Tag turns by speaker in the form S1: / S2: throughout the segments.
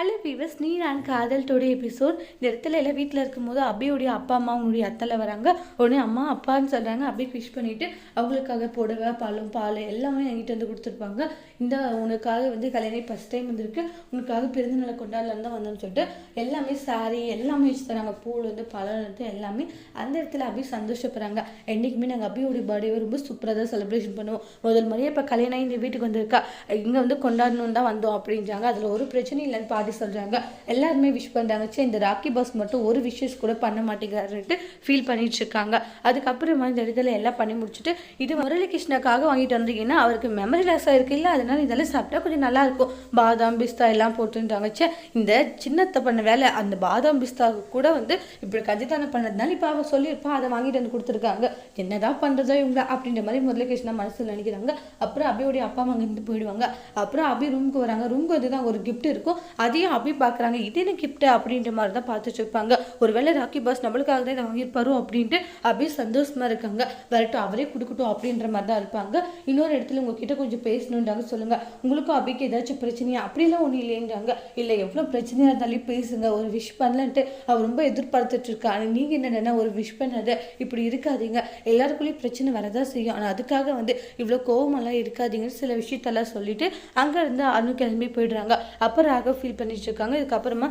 S1: Hello viewers, நீ நான் காதல் டுடே எபிசோட். இந்த இடத்துல எல்லாம் வீட்டில் இருக்கும்போது அபியோடைய அப்பா அம்மா அவங்களுடைய அத்தலை வராங்க. உடனே அம்மா அப்பான்னு சொல்கிறாங்க. அப்படியே விஷ் பண்ணிவிட்டு அவங்களுக்காக புடவை பால் எல்லாமே என்கிட்ட வந்து கொடுத்துருப்பாங்க. இந்த உனக்காக வந்து கல்யாணம் ஃபஸ்ட் டைம் வந்திருக்கு, உனக்காக பிறந்தநாளை கொண்டாடலாம் தான் வந்தோன்னு சொல்லிட்டு எல்லாமே சாரி எல்லாமே வச்சு தராங்க. பூல் வந்து பழம் எல்லாமே. அந்த இடத்துல அபி சந்தோஷப்படுறாங்க. என்றைக்குமே நாங்கள் அபியோடைய பர்த்டேவை ரொம்ப சூப்பராக தான் செலிப்ரேஷன் பண்ணுவோம். முதல் முறையே இப்போ கல்யாணம் இந்த வீட்டுக்கு வந்திருக்கா, இங்கே வந்து கொண்டாடணும் தான் வந்தோம் அப்படின்றாங்க. அதில் ஒரு பிரச்சனையும் இல்லைன்னு பாட்டி சொல்கிறாங்க. எல்லாருமே விஷ் பண்ணுறாங்க. சரி, இந்த ராக்கி பாஸ் மட்டும் ஒரு விஷஸ் கூட பண்ண மாட்டேங்கிறாருன்ட்டு ஃபீல் பண்ணிட்டு இருக்காங்க. அதுக்கப்புறமா இந்த இடத்துல எல்லாம் பண்ணி முடிச்சுட்டு, இது முரளிகிருஷ்ணக்காக வாங்கிட்டு வந்தீங்கன்னா அவருக்கு மெமரி லாஸாக இருக்கு இல்லை, அதனால இதெல்லாம் சாப்பிட்டா கொஞ்சம் நல்லாயிருக்கும், பாதாம் பிஸ்தா எல்லாம் போட்டுட்டாங்க. சே, இந்த சின்னத்தை பண்ண வேலை அந்த பாதாம் பிஸ்தா கூட வந்து இப்படி கஜிதானே பண்ணதுனால இப்போ அவன் சொல்லியிருப்பான், அதை வாங்கிட்டு வந்து கொடுத்துருக்காங்க. என்னதான் பண்ணுறதோ இவங்க அப்படின்ற மாதிரி முரளிகிருஷ்ணா மனசில் நினைக்கிறாங்க. அப்புறம் அபியோடைய அப்பா அம்மா அங்கேருந்து போயிடுவாங்க. அப்புறம் அபி ரூமுக்கு வராங்க. ரூமுக்கு வந்து தான் ஒரு கிஃப்ட் இருக்கும், அதையும் அபி பார்க்குறாங்க. இது என்ன கிஃப்ட் அப்படின்ற மாதிரி தான் பார்த்துட்டு இருப்பாங்க. ஒருவேளை ராக்கி பாஸ் நம்மளுக்காக தான் இதை வாங்கியிருப்பாரோ அப்படின்ட்டு அபி சந்தோஷமா இருக்காங்க. வரட்டும், அவரே கொடுக்கட்டும் அப்படின்ற மாதிரி தான் இருப்பாங்க. இன்னொரு இடத்துல உங்ககிட்ட கொஞ்சம் பேசணுன்றாங்க, சொல்லுங்க, உங்களுக்கும் அபிக்கு ஏதாச்சும் பிரச்சனையா? அப்படிலாம் ஒன்றும் இல்லைன்றாங்க. இல்லை, எவ்வளோ பிரச்சனையாக இருந்தாலும் பேசுங்க, ஒரு விஷ் பண்ணலன்ட்டு அவர் ரொம்ப எதிர்பார்த்துட்டு இருக்கா. ஆனால் நீங்கள் என்னென்னா ஒரு விஷ் பண்ணாத, இப்படி இருக்காதீங்க, எல்லாருக்குள்ளேயும் பிரச்சனை வரதான் செய்யும், ஆனால் அதுக்காக வந்து இவ்வளோ கோவமெல்லாம் இருக்காதீங்கன்னு சில விஷயத்தெல்லாம் சொல்லிட்டு அங்கேருந்து அனு கிளம்பி போயிடுறாங்க. அப்போ ராக ஃபீல் பண்ணிட்டு இருக்காங்க. இதுக்கப்புறமா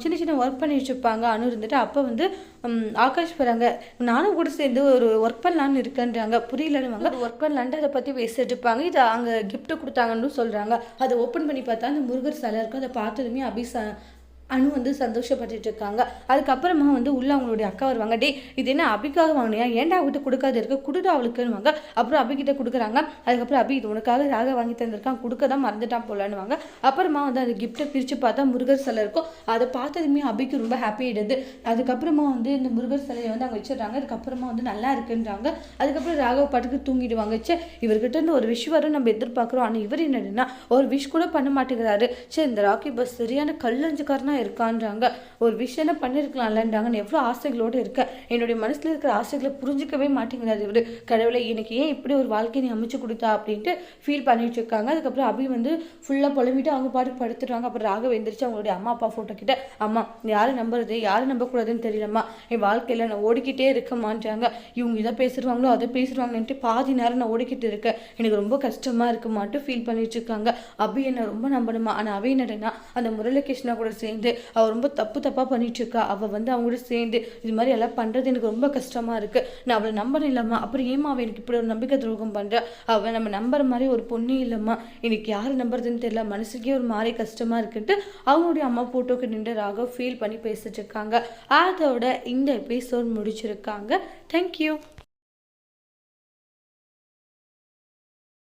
S1: சின்ன சின்ன ஒர்க் பண்ணி வச்சுருப்பாங்க. அனு இருந்துட்டு அப்போ வந்து ஆகாஷ் வராங்க. நானும் கூட சேர்ந்து ஒரு ஒர்க் பண்ணலான்னு இருக்கேன்றாங்க. புரியலன்னு ஒர்க் பண்ணலான்ட்டு அதை பற்றி பேசிட்டு இருப்பாங்க. இதை அங்கே கிஃப்ட்டு கொடுத்தாங்கன்னு சொல்கிறாங்க. அதை ஓப்பன் பண்ணி பார்த்தா அந்த முருகர் சிலை இருக்கும். அதை பார்த்ததுமே அனு வந்து சந்தோஷப்பட்டுட்டு இருக்காங்க. அதுக்கப்புறமா வந்து உள்ள அவங்களுடைய அக்கா வருவாங்க. டே, இது என்ன அபிக்காக வாங்கினியா, ஏன்டா அவகிட்ட கொடுக்காது இருக்க, கொடுடா அவளுக்குன்னுவாங்க. அப்புறம் அபிகிட்ட கொடுக்குறாங்க. அதுக்கப்புறம் அபி இது உனக்காக ராக வாங்கி தந்திருக்கான், கொடுக்க தான் மறந்துட்டான் போலான்னுவாங்க. அப்புறமா வந்து அந்த கிஃப்ட்டை பிரித்து பார்த்தா முருகர் சிலை இருக்கும். அதை பார்த்ததுமே அபிக்கு ரொம்ப ஹாப்பி ஆகிடுது. அதுக்கப்புறமா வந்து இந்த முருகர் சிலையை வந்து அங்கே வச்சிடுறாங்க. அதுக்கப்புறமா வந்து நல்லா இருக்குன்றாங்க. அதுக்கப்புறம் ராகவ பாட்டுக்கு தூங்கிடுவாங்க. சே, இவர்கிட்ட இருந்து ஒரு விஷ் வரும் நம்ம எதிர்பார்க்குறோம், ஆனால் இவர் என்னதுன்னா ஒரு விஷ் கூட பண்ண மாட்டேங்கிறாரு. சே, இந்த ராக்கி பஸ் சரியான கல்லஞ்சுக்காரனா இருக்கான்றாங்க. ஒரு விஷயம் பண்ணிருக்கலாம்லன்றாங்க. எவ்வளோ ஆசைகளோடு இருக்க, என்னுடைய மனசுல இருக்கிற ஆசைகளை புரிஞ்சிக்கவே மாட்டேங்கிறாரு இவர். கடவுளை, எனக்கு ஏன் இப்படி ஒரு வாழ்க்கையை நீ அமைச்சு கொடுத்தா அப்படின்ட்டு ஃபீல் பண்ணிட்டு இருக்காங்க. அதுக்கப்புறம் அபி வந்து ஃபுல்லாக புலம்பிட்டு அவங்க பாட்டுக்கு படுத்துடுவாங்க. அப்புறம் ராகவ எந்திரிச்சு அவங்களுடைய அம்மா அப்பா ஃபோட்டோ கிட்ட, அம்மா யாரும் நம்புறது யாரும் நம்பக்கூடாதுன்னு தெரியலம்மா, என் வாழ்க்கையில் நான் ஓடிக்கிட்டே இருக்கமான்றாங்க. இவங்க இதை பேசுவாங்களோ அதை பேசுவாங்கன்ட்டு பாதி நேரம் நான் ஓடிக்கிட்டு இருக்கேன், எனக்கு ரொம்ப கஷ்டமா இருக்குமான்ட்டு ஃபீல் பண்ணிட்டு இருக்காங்க. அபி என்ன ரொம்ப நம்பணுமா, ஆனால் அபி என்னன்னா அந்த முரளிகிருஷ்ணா கூட சேர்ந்து அவள் ரொம்ப தப்பாக பண்ணிட்டு இருக்கா. அவள் வந்து அவங்க கூட சேர்ந்து இது மாதிரி எல்லாம் பண்ணுறது எனக்கு ரொம்ப கஷ்டமாக இருக்குது, நான் அவளை நம்பணும் இல்லைம்மா. அப்புறம் ஏமா அவள் எனக்கு இப்படி ஒரு நம்பிக்கை துரோகம் பண்ணுறா, அவள் நம்ம நம்புற மாதிரி ஒரு பொண்ணே இல்லைம்மா, எனக்கு யார் நம்புறதுன்னு தெரியல, மனசுக்கே ஒரு மாதிரி கஷ்டமாக இருக்குன்ட்டு அவங்களுடைய அம்மா ஃபோட்டோக்கு நின்று ராகவ் ஃபீல் பண்ணி பேசிட்டு இருக்காங்க. அதோட இந்த எபிசோட் முடிச்சிருக்காங்க. தேங்க்யூ.